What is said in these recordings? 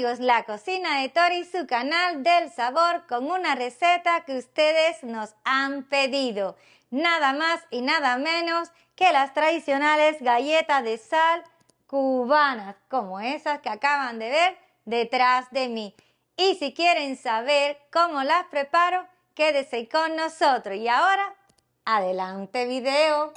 amigos, La Cocina de Tori, su canal del sabor con una receta que ustedes nos han pedido. Nada más y nada menos que las tradicionales galletas de sal cubanas, como esas que acaban de ver detrás de mí. Y si quieren saber cómo las preparo, quédense con nosotros. Y ahora, adelante video.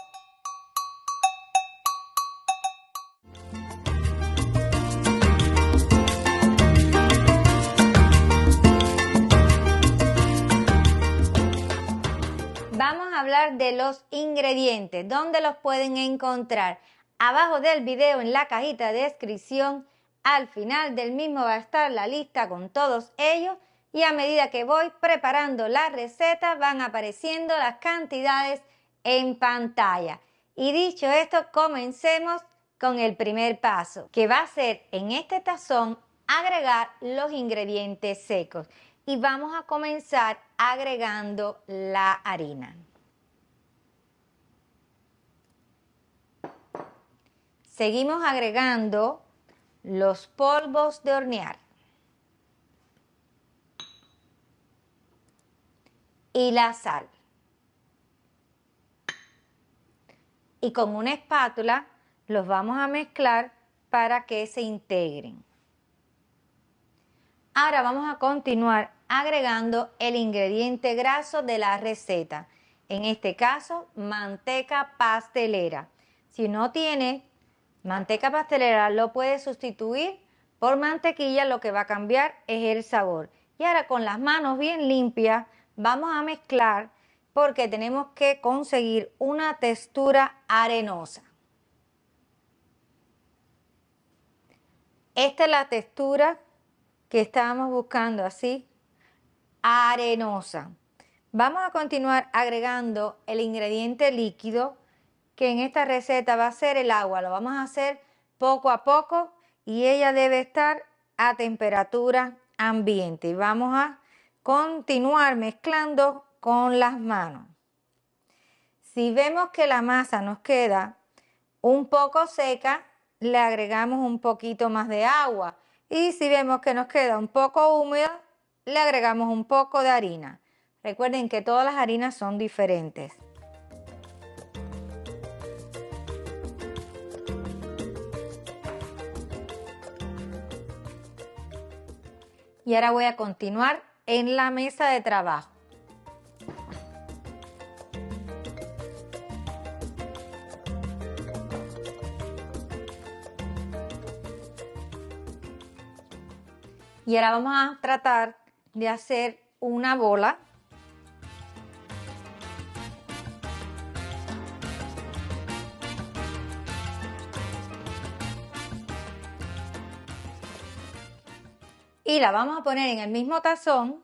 Vamos a hablar de los ingredientes, ¿dónde los pueden encontrar? Abajo del video en la cajita de descripción, al final del mismo va a estar la lista con todos ellos y a medida que voy preparando la receta van apareciendo las cantidades en pantalla. Y dicho esto, comencemos con el primer paso, que va a ser en este tazón agregar los ingredientes secos. Y vamos a comenzar agregando la harina. Seguimos agregando los polvos de hornear. Y la sal. Y con una espátula los vamos a mezclar para que se integren. Ahora vamos a continuar agregando el ingrediente graso de la receta. En este caso, manteca pastelera. Si no tiene manteca pastelera, lo puede sustituir por mantequilla, lo que va a cambiar es el sabor. Y ahora con las manos bien limpias vamos a mezclar porque tenemos que conseguir una textura arenosa. Esta es la textura que estábamos buscando, así, arenosa. Vamos a continuar agregando el ingrediente líquido, que en esta receta va a ser el agua. Lo vamos a hacer poco a poco y ella debe estar a temperatura ambiente. Y vamos a continuar mezclando con las manos. Si vemos que la masa nos queda un poco seca, le agregamos un poquito más de agua. Y si vemos que nos queda un poco húmeda, le agregamos un poco de harina. Recuerden que todas las harinas son diferentes. Y ahora voy a continuar en la mesa de trabajo. Y ahora vamos a tratar de hacer una bola. Y la vamos a poner en el mismo tazón.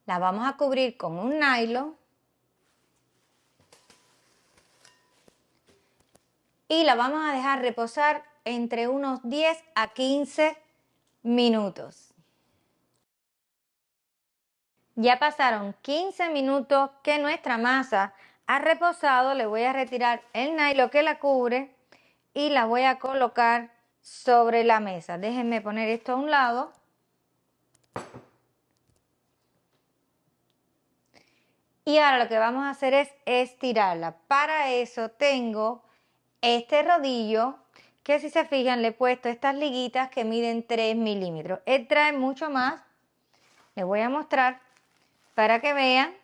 La vamos a cubrir con un nylon. Y la vamos a dejar reposar entre unos 10 a 15 minutos. Ya pasaron 15 minutos que nuestra masa ha reposado. Le voy a retirar el nylon que la cubre y la voy a colocar sobre la mesa. Déjenme poner esto a un lado. Y ahora lo que vamos a hacer es estirarla. Para eso tengo este rodillo que, si se fijan, le he puesto estas liguitas que miden 3 milímetros. Él trae mucho más. Les voy a mostrar para que vean.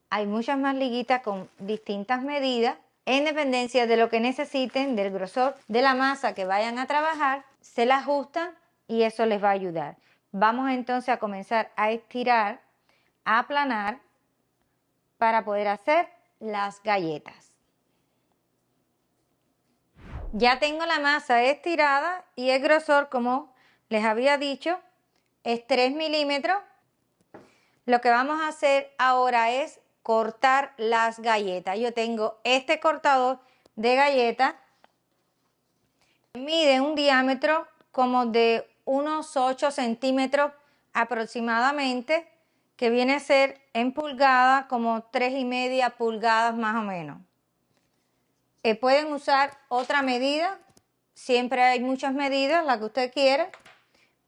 Hay muchas más liguitas con distintas medidas. En dependencia de lo que necesiten, del grosor de la masa que vayan a trabajar, se la ajustan y eso les va a ayudar. Vamos entonces a comenzar a estirar, a aplanar para poder hacer las galletas. Ya tengo la masa estirada y el grosor, como les había dicho, es 3 milímetros. Lo que vamos a hacer ahora es cortar las galletas. Yo tengo este cortador de galletas. Mide un diámetro como de unos 8 centímetros aproximadamente, que viene a ser en pulgadas como 3,5 pulgadas más o menos. Pueden usar otra medida siempre hay muchas medidas, la que usted quiera,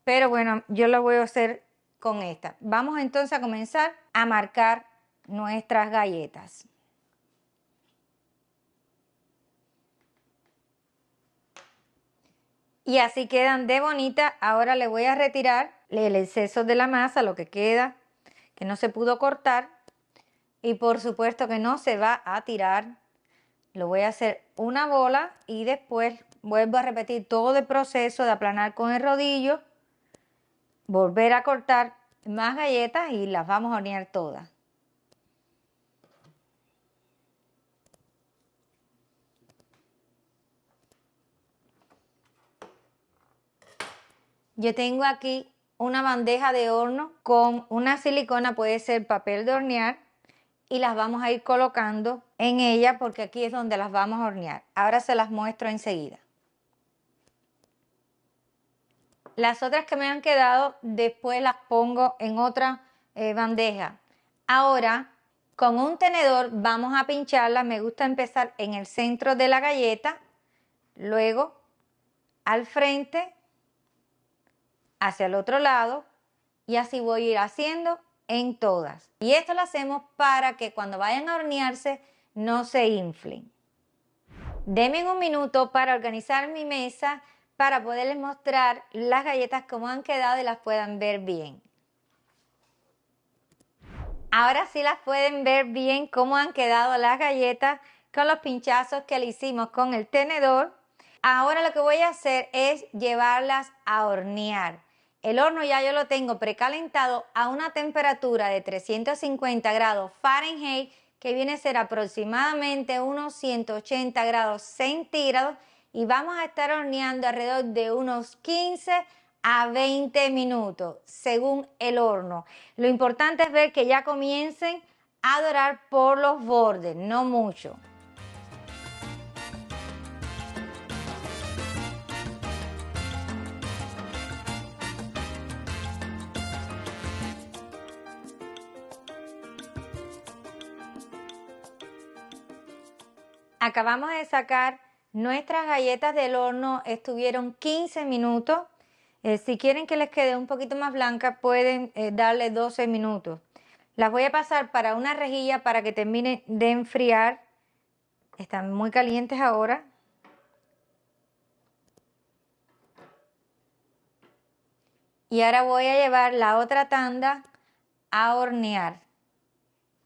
pero bueno, yo lo voy a hacer con esta. Vamos entonces a comenzar a marcar nuestras galletas. Y así quedan de bonita. Ahora le voy a retirar el exceso de la masa, lo que queda, que no se pudo cortar. Y por supuesto que no se va a tirar. Lo voy a hacer una bola y después vuelvo a repetir todo el proceso de aplanar con el rodillo, volver a cortar más galletas y las vamos a hornear todas. Yo tengo aquí una bandeja de horno con una silicona, puede ser papel de hornear, y las vamos a ir colocando en ella porque aquí es donde las vamos a hornear. Ahora se las muestro enseguida. Las otras que me han quedado después las pongo en otra bandeja. Ahora con un tenedor vamos a pincharlas. Me gusta empezar en el centro de la galleta, luego al frente, hacia el otro lado, y así voy a ir haciendo en todas. Y esto lo hacemos para que cuando vayan a hornearse no se inflen. Denme un minuto para organizar mi mesa para poderles mostrar las galletas como han quedado y las puedan ver bien. Ahora sí las pueden ver bien cómo han quedado las galletas con los pinchazos que le hicimos con el tenedor. Ahora lo que voy a hacer es llevarlas a hornear. El horno ya yo lo tengo precalentado a una temperatura de 350 grados Fahrenheit, que viene a ser aproximadamente unos 180 grados centígrados, y vamos a estar horneando alrededor de unos 15 a 20 minutos según el horno. Lo importante es ver que ya comiencen a dorar por los bordes, no mucho. Acabamos de sacar nuestras galletas del horno, estuvieron 15 minutos. Si quieren que les quede un poquito más blanca, pueden darle 12 minutos. Las voy a pasar para una rejilla para que termine de enfriar. Están muy calientes ahora. Y ahora voy a llevar la otra tanda a hornear.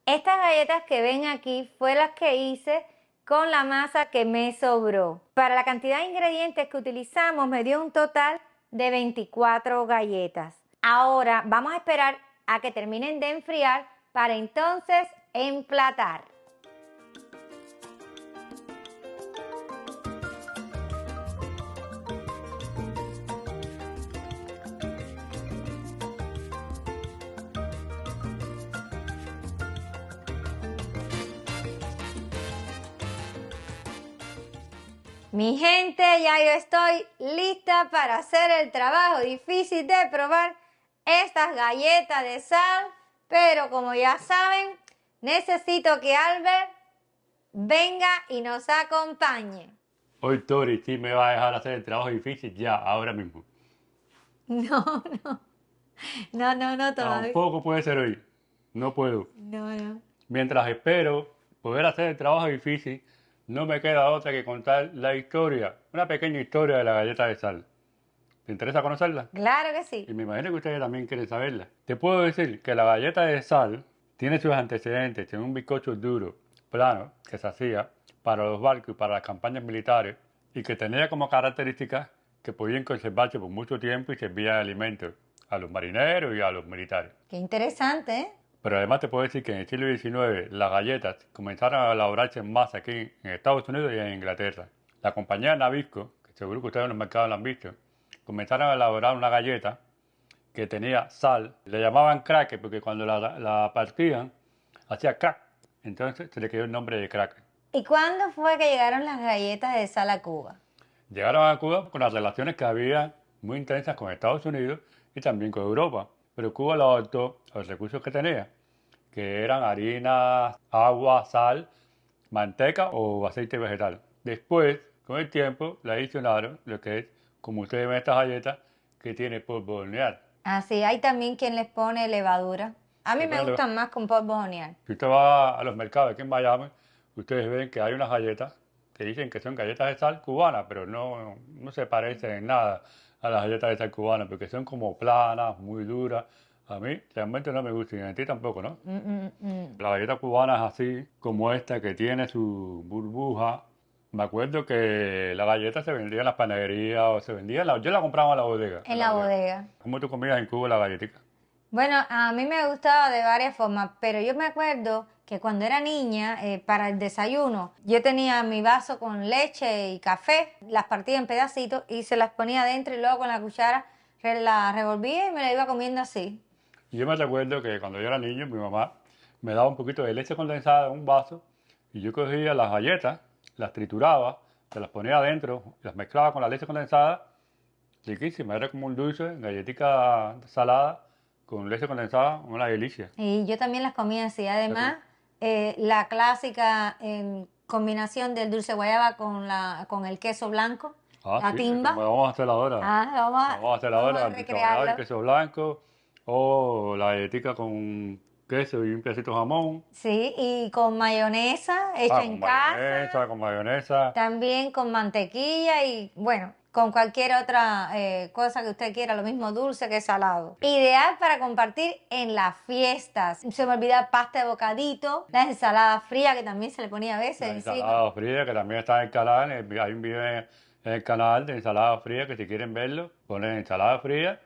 Estas galletas que ven aquí fue las que hice con la masa que me sobró. Para la cantidad de ingredientes que utilizamos me dio un total de 24 galletas. Ahora vamos a esperar a que terminen de enfriar para entonces emplatar. Mi gente, ya yo estoy lista para hacer el trabajo difícil de probar estas galletas de sal, pero como ya saben, necesito que Albert venga y nos acompañe. Hoy Tori sí me va a dejar hacer el trabajo difícil ya, ahora mismo. No, todavía. Tampoco puede ser hoy. No puedo. No. Mientras espero poder hacer el trabajo difícil, no me queda otra que contar la historia, una pequeña historia de la galleta de sal. ¿Te interesa conocerla? Claro que sí. Y me imagino que ustedes también quieren saberla. Te puedo decir que la galleta de sal tiene sus antecedentes en un bizcocho duro, plano, que se hacía para los barcos y para las campañas militares, y que tenía como característica que podían conservarse por mucho tiempo y servía de alimento a los marineros y a los militares. Qué interesante, ¿eh? Pero además te puedo decir que en el siglo XIX las galletas comenzaron a elaborarse en masa aquí en Estados Unidos y en Inglaterra. La compañía Nabisco, que seguro que ustedes en los mercados la han visto, comenzaron a elaborar una galleta que tenía sal. Le llamaban cracker porque cuando la partían hacía crack. Entonces se le quedó el nombre de cracker. ¿Y cuándo fue que llegaron las galletas de sal a Cuba? Llegaron a Cuba con las relaciones que había muy intensas con Estados Unidos y también con Europa. Pero Cuba lo adoptó a los recursos que tenía, que eran harina, agua, sal, manteca o aceite vegetal. Después, con el tiempo le adicionaron lo que es, como ustedes ven estas galletas, que tiene polvo de hornear. Así, hay también quien les pone levadura. A mí Le me ponen gustan más con polvo de hornear. Si usted va a los mercados aquí en Miami, ustedes ven que hay unas galletas que dicen que son galletas de sal cubanas, pero no se parecen en nada a las galletas de sal cubanas, porque son como planas, muy duras. A mí realmente no me gustan, y a ti tampoco, ¿no? La galleta cubana es así, como esta, que tiene su burbuja. Me acuerdo que la galleta se vendía en las panaderías o se vendía, yo la compraba en la bodega. En la bodega. ¿Cómo tú comías en Cuba la galletita? Bueno, a mí me gustaba de varias formas, pero yo me acuerdo que cuando era niña, para el desayuno, yo tenía mi vaso con leche y café, las partía en pedacitos y se las ponía adentro y luego con la cuchara la revolvía y me la iba comiendo así. Y yo me recuerdo que cuando yo era niño, mi mamá me daba un poquito de leche condensada en un vaso y yo cogía las galletas, las trituraba, se las ponía adentro, las mezclaba con la leche condensada, riquísima, era como un dulce, galletica salada con leche condensada, una delicia. Y yo también las comía así. Además, la clásica combinación del dulce guayaba con el queso blanco, la Sí, timba. como vamos a hacer ahora. Ah, Vamos a hacer ahora el recrearlo. queso blanco o la galletica con queso y un pedacito de jamón. Sí, y con mayonesa hecha en casa, Con mayonesa. también con mantequilla y bueno, con cualquier otra cosa que usted quiera, lo mismo dulce que salado. Ideal para compartir en las fiestas. Se me olvida pasta de bocadito, la ensalada fría que también se le ponía a veces La encima. ensalada fría, que también está en el canal. Hay un video en el canal de ensalada fría que si quieren verlo, ponen ensalada fría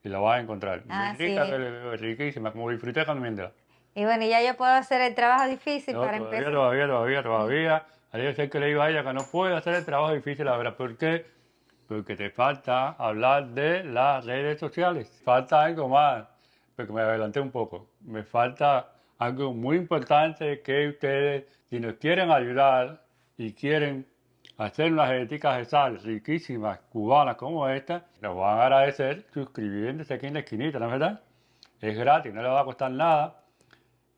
y lo van a encontrar. Muy Así rica, es. riquísima, como disfruté comiéndola. Y bueno, ya yo puedo hacer el trabajo difícil No, para empezar. todavía. Hay que le digo a ella que no puede hacer el trabajo difícil, la verdad. ¿Por qué? Porque te falta hablar de las redes sociales. Falta algo más, porque me adelanté un poco. Me falta algo muy importante que ustedes, si nos quieren ayudar y quieren hacer unas galletitas de sal riquísimas, cubanas como esta, nos van a agradecer suscribiéndose aquí en la esquinita, ¿no es verdad? Es gratis, no le va a costar nada.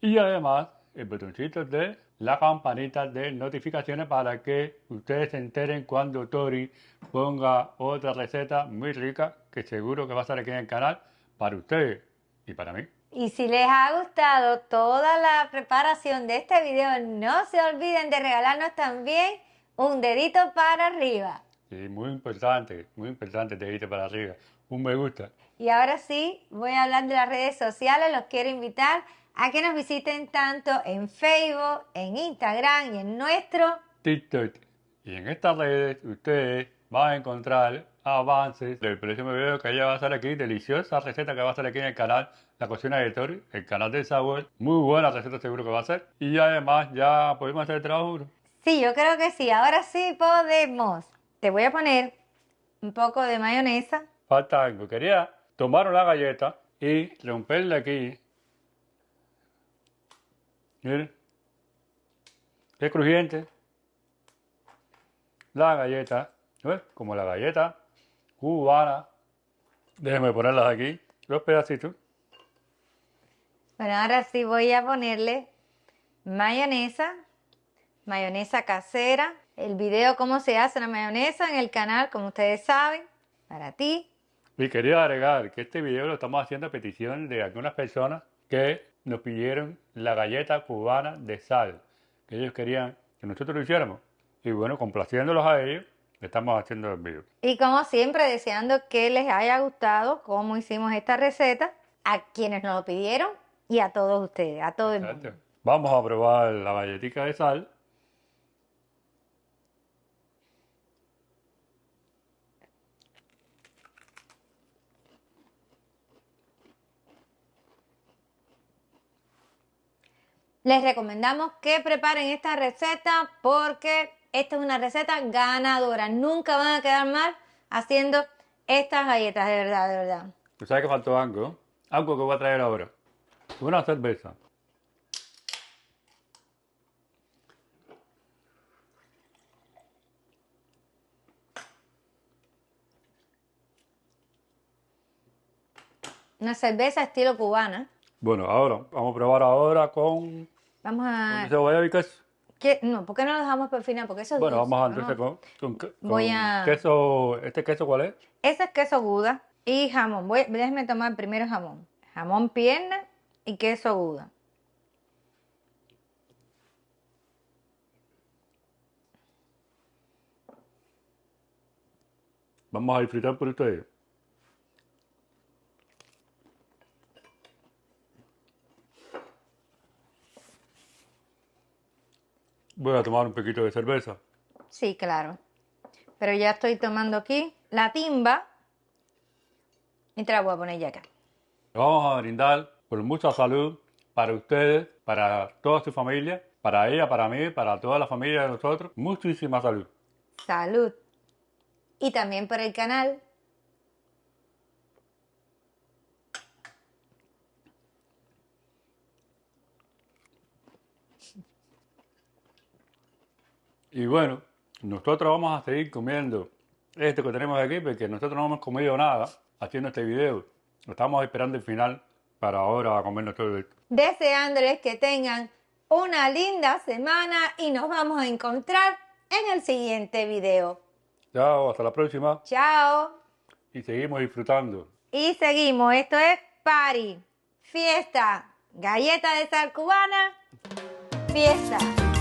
Y además, el botoncito de la campanita de notificaciones para que ustedes se enteren cuando Tori ponga otra receta muy rica que seguro que va a estar aquí en el canal para ustedes y para mí. Y si les ha gustado toda la preparación de este video, no se olviden de regalarnos también un dedito para arriba. Sí, muy importante, dedito para arriba. Un me gusta. Y ahora sí, voy a hablar de las redes sociales. Los quiero invitar a que nos visiten tanto en Facebook, en Instagram y en nuestro TikTok. Y en estas redes ustedes van a encontrar avances del próximo video que ella va a hacer aquí, deliciosa receta que va a hacer aquí en el canal La Cocina de Tori, el canal del sabor. Muy buena receta seguro que va a ser. Y además ya podemos hacer el trabajo duro. Sí, yo creo que sí. Ahora sí podemos. Te voy a poner un poco de mayonesa. Falta algo. Quería tomar una galleta y romperla aquí. Miren. Qué crujiente. La galleta. ¿Ves? Como la galleta cubana. Déjenme ponerlas aquí. Los pedacitos. Bueno, ahora sí voy a ponerle mayonesa. Mayonesa casera. El video cómo se hace la mayonesa en el canal, como ustedes saben, para ti. Y quería agregar que este video lo estamos haciendo a petición de algunas personas que nos pidieron la galleta cubana de sal, que ellos querían que nosotros lo hiciéramos. Y bueno, complaciéndolos a ellos, le estamos haciendo el video. Y como siempre, deseando que les haya gustado cómo hicimos esta receta, a quienes nos lo pidieron y a todos ustedes, a todo el mundo. Vamos a probar la galletita de sal. Les recomendamos que preparen esta receta porque esta es una receta ganadora. Nunca van a quedar mal haciendo estas galletas, de verdad, de verdad. ¿Tú sabes que faltó algo? Algo que voy a traer ahora. Una cerveza. Una cerveza estilo cubana. Bueno, ahora, vamos a probar ahora con... Vamos a... cebolla y queso. No, ¿por qué no lo dejamos por el final? Porque eso es Bueno, dulce, vamos a ¿no? entonces Voy con a... queso. ¿Este queso cuál es? Ese es queso Gouda y jamón. Déjeme tomar primero jamón. Jamón pierna y queso Gouda. Vamos a disfrutar por ustedes. Voy a tomar un poquito de cerveza. Sí, claro. Pero ya estoy tomando aquí la timba y te la voy a poner ya acá. Vamos a brindar por mucha salud para ustedes, para toda su familia, para ella, para mí, para toda la familia de nosotros. Muchísima salud. Salud. Y también por el canal. Y bueno, nosotros vamos a seguir comiendo esto que tenemos aquí porque nosotros no hemos comido nada haciendo este video. Estamos esperando el final para ahora comernos todo esto. Deseándoles que tengan una linda semana y nos vamos a encontrar en el siguiente video. Chao, hasta la próxima Chao. y seguimos disfrutando. Y seguimos. Esto es party, fiesta, galleta de sal cubana, fiesta.